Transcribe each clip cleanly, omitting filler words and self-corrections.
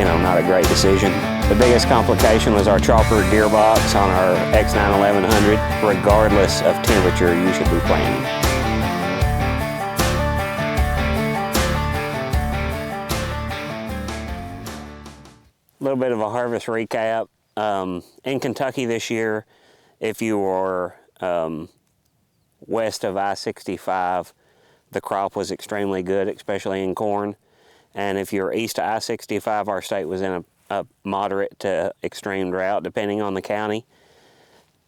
not a great decision. The biggest complication was our chopper gearbox on our X9 1100. Regardless of temperature, you should be planting. A little bit of a harvest recap. In Kentucky this year, if you were west of I-65, the crop was extremely good, especially in corn. And if you're east of I-65, our state was in a moderate to extreme drought, depending on the county.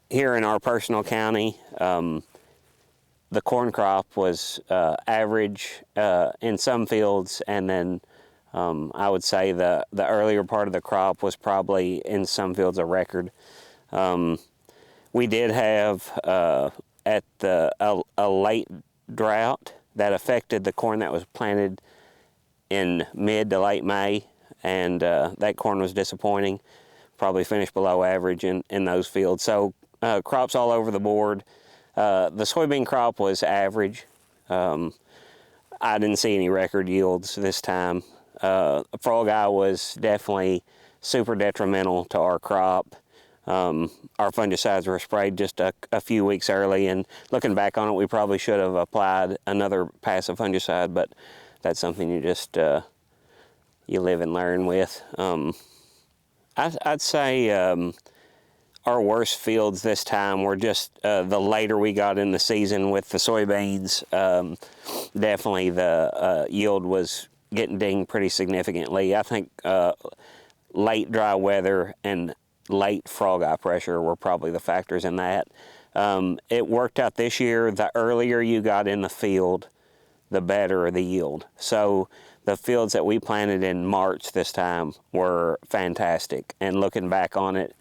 Here in our personal county, the corn crop was average in some fields, and then I would say the earlier part of the crop was probably in some fields a record. We did have a late drought that affected the corn that was planted in mid to late May, and that corn was disappointing. Probably finished below average in those fields. So crops all over the board. The soybean crop was average. I didn't see any record yields this time. Frog eye was definitely super detrimental to our crop. Our fungicides were sprayed just a few weeks early, and looking back on it, we probably should have applied another pass of fungicide, but that's something you just you live and learn with. I'd say our worst fields this time were just the later we got in the season with the soybeans. Definitely the yield was getting dinged pretty significantly. I think late dry weather and late frog eye pressure were probably the factors in that. It worked out this year. The earlier you got in the field, the better the yield. So the fields that we planted in March this time were fantastic. And looking back on it,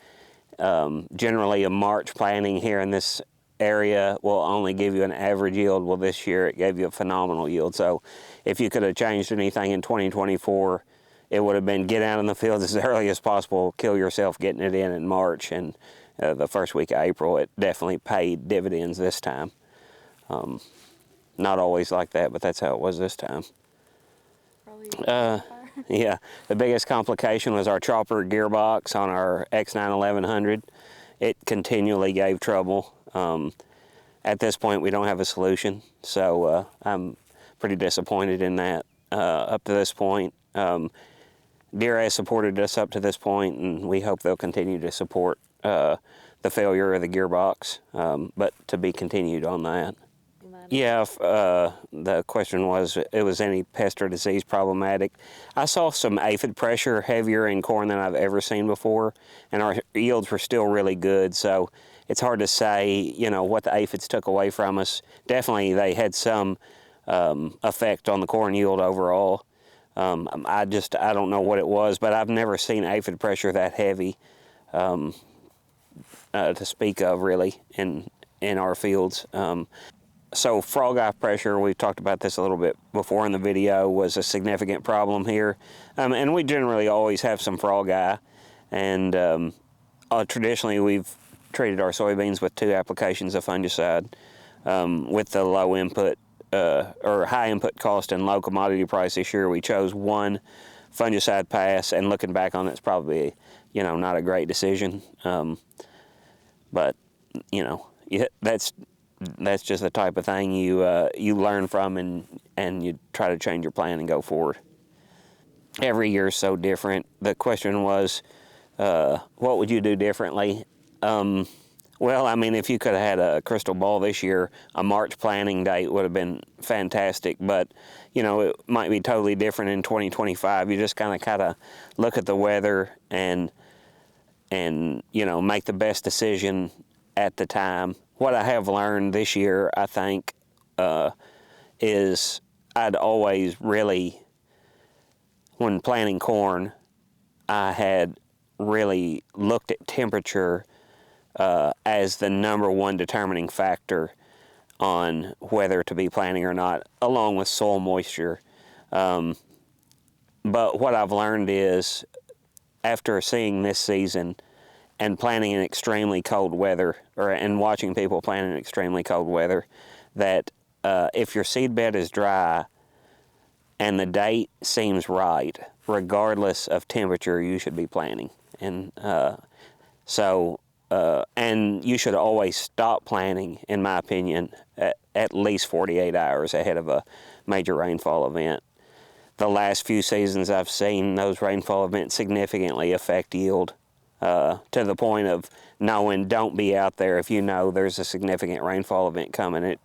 generally a March planting here in this area will only give you an average yield. Well, this year it gave you a phenomenal yield. So if you could have changed anything in 2024, it would have been get out in the fields as early as possible, kill yourself getting it in March, and the first week of April. It definitely paid dividends this time. Not always like that, but that's how it was this time. Yeah, the biggest complication was our chopper gearbox on our X9 1100. It continually gave trouble. At this point, we don't have a solution, so I'm pretty disappointed in that up to this point. Deere has supported us up to this point, and we hope they'll continue to support the failure of the gearbox, but to be continued on that. Yeah, the question was, it was any pest or disease problematic. I saw some aphid pressure heavier in corn than I've ever seen before, and our yields were still really good, so it's hard to say, what the aphids took away from us. Definitely they had some effect on the corn yield overall. I don't know what it was, but I've never seen aphid pressure that heavy to speak of, really, in our fields. So frog eye pressure, we've talked about this a little bit before in the video, was a significant problem here. And we generally always have some frog eye. And traditionally we've treated our soybeans with 2 applications of fungicide. With the low input or high input cost and low commodity price this year, we chose 1 fungicide pass, and looking back on it, it's probably, not a great decision. But, that's just the type of thing you learn from, and you try to change your plan and go forward. Every year is so different. The question was, what would you do differently? Well, if you could have had a crystal ball this year, a March planting date would have been fantastic, but, it might be totally different in 2025. You just kind of look at the weather and make the best decision at the time. What I have learned this year, I think, is I'd always really, when planting corn, I had really looked at temperature as the #1 determining factor on whether to be planting or not, along with soil moisture. But what I've learned is, after seeing this season and planting in extremely cold weather, and watching people plant in extremely cold weather, that if your seed bed is dry, and the date seems right, regardless of temperature, you should be planting. And and you should always stop planting, in my opinion, at least 48 hours ahead of a major rainfall event. The last few seasons I've seen those rainfall events significantly affect yield, to the point of knowing don't be out there if you know there's a significant rainfall event coming.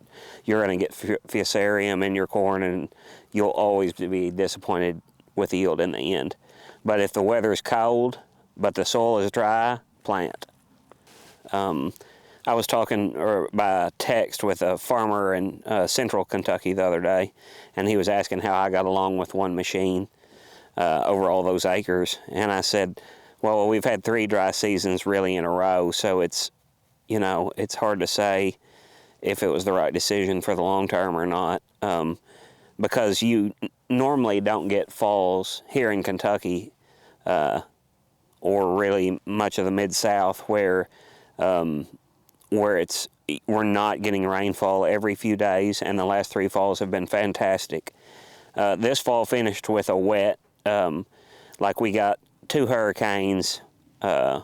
You're going to get fusarium in your corn, and you'll always be disappointed with yield in the end. But if the weather is cold but the soil is dry, plant. I was talking by text with a farmer in central Kentucky the other day, and he was asking how I got along with one machine over all those acres. And I said, well, we've had 3 dry seasons really in a row, so it's hard to say if it was the right decision for the long term or not, because you normally don't get falls here in Kentucky or really much of the Mid-South where we're not getting rainfall every few days, and the last 3 falls have been fantastic. This fall finished with a wet, like we got 2 hurricanes, and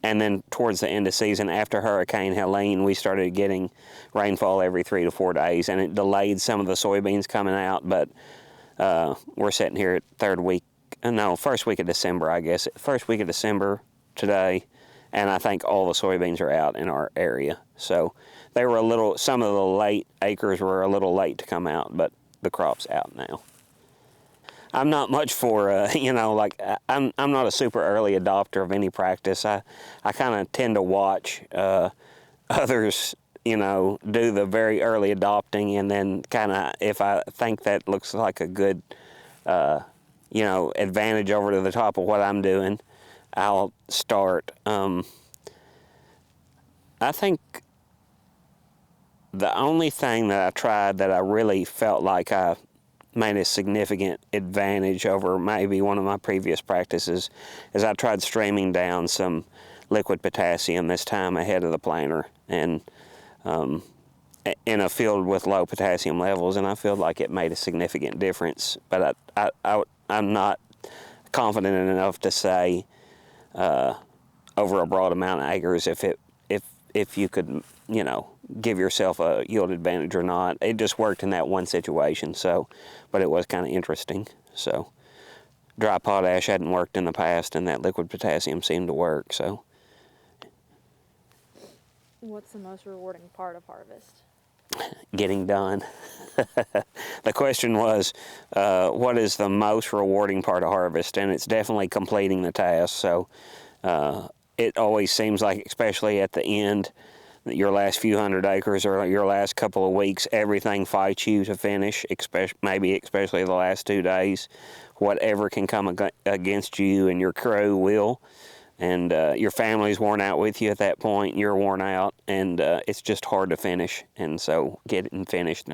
then towards the end of season, after Hurricane Helene, we started getting rainfall every 3 to 4 days, and it delayed some of the soybeans coming out, but we're sitting here at first week of December, I guess. First week of December today, and I think all the soybeans are out in our area. So some of the late acres were a little late to come out, but the crop's out now. I'm not much for, I'm not a super early adopter of any practice. I kind of tend to watch others, do the very early adopting, and then kind of, if I think that looks like a good, advantage over to the top of what I'm doing, I'll start. I think the only thing that I tried that I really felt like I made a significant advantage over maybe one of my previous practices is I tried streaming down some liquid potassium this time ahead of the planter, and in a field with low potassium levels, and I feel like it made a significant difference. But I'm not confident enough to say over a broad amount of acres if you could, give yourself a yield advantage or not. It just worked in that one situation, but it was kind of interesting. So dry potash hadn't worked in the past, and that liquid potassium seemed to work. So, what's the most rewarding part of harvest? Getting done. The question was, what is the most rewarding part of harvest? And it's definitely completing the task. So it always seems like, especially at the end, your last few hundred acres or your last couple of weeks, everything fights you to finish, especially the last 2 days. Whatever can come against you and your crew will. And your family's worn out with you at that point. You're worn out, and it's just hard to finish. And so getting finished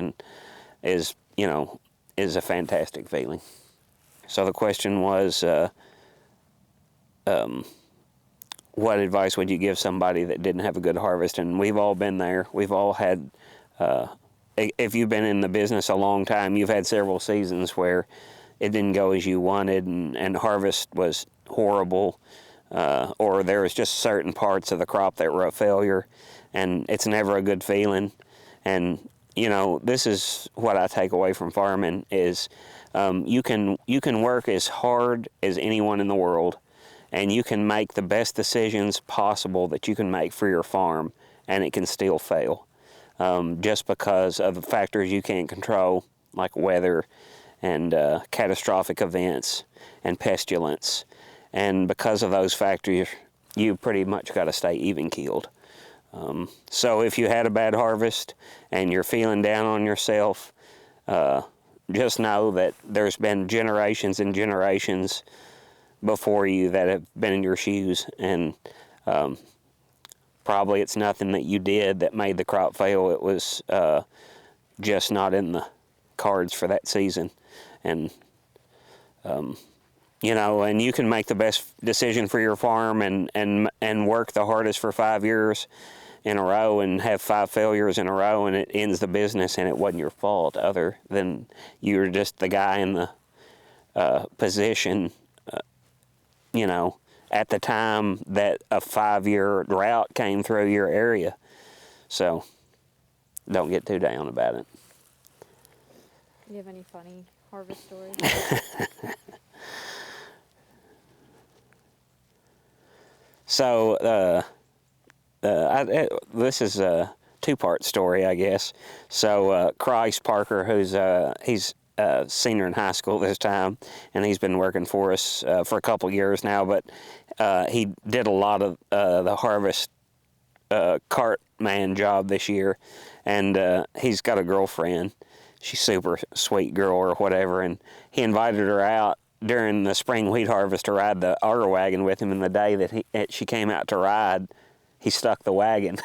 is a fantastic feeling. So the question was, what advice would you give somebody that didn't have a good harvest? And we've all been there. We've all had, if you've been in the business a long time, you've had several seasons where it didn't go as you wanted, and harvest was horrible, or there was just certain parts of the crop that were a failure, and it's never a good feeling. And this is what I take away from farming is you can work as hard as anyone in the world, and you can make the best decisions possible that you can make for your farm, and it can still fail, just because of the factors you can't control, like weather and catastrophic events and pestilence. And because of those factors, you pretty much got to stay even-keeled. So if you had a bad harvest and you're feeling down on yourself, just know that there's been generations and generations before you that have been in your shoes, and probably it's nothing that you did that made the crop fail. It was just not in the cards for that season. And and you can make the best decision for your farm and work the hardest for 5 years in a row and have 5 failures in a row, and it ends the business, and it wasn't your fault, other than you were just the guy in the position, you know, at the time that a 5-year drought came through your area. So don't get too down about it. Do you have any funny harvest stories? So this is a 2-part story, I guess. So Christ Parker, he's a senior in high school this time, and he's been working for us for a couple years now, but he did a lot of the harvest cart man job this year, and he's got a girlfriend. She's a super sweet girl or whatever, and he invited her out during the spring wheat harvest to ride the auger wagon with him, and the day that she came out to ride, he stuck the wagon.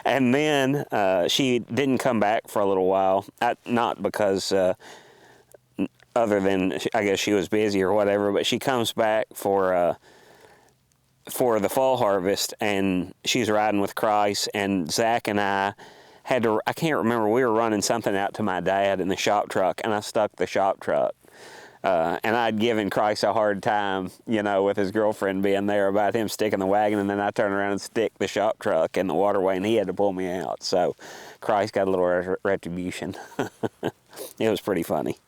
And then she didn't come back for a little while, not because other than I guess she was busy or whatever, but she comes back for the fall harvest, and she's riding with Christ, and Zach and I can't remember, we were running something out to my dad in the shop truck, and I stuck the shop truck. And I'd given Christ a hard time, you know, with his girlfriend being there about him sticking the wagon, and then I turned around and stick the shop truck in the waterway, and he had to pull me out. So Christ got a little retribution. It was pretty funny.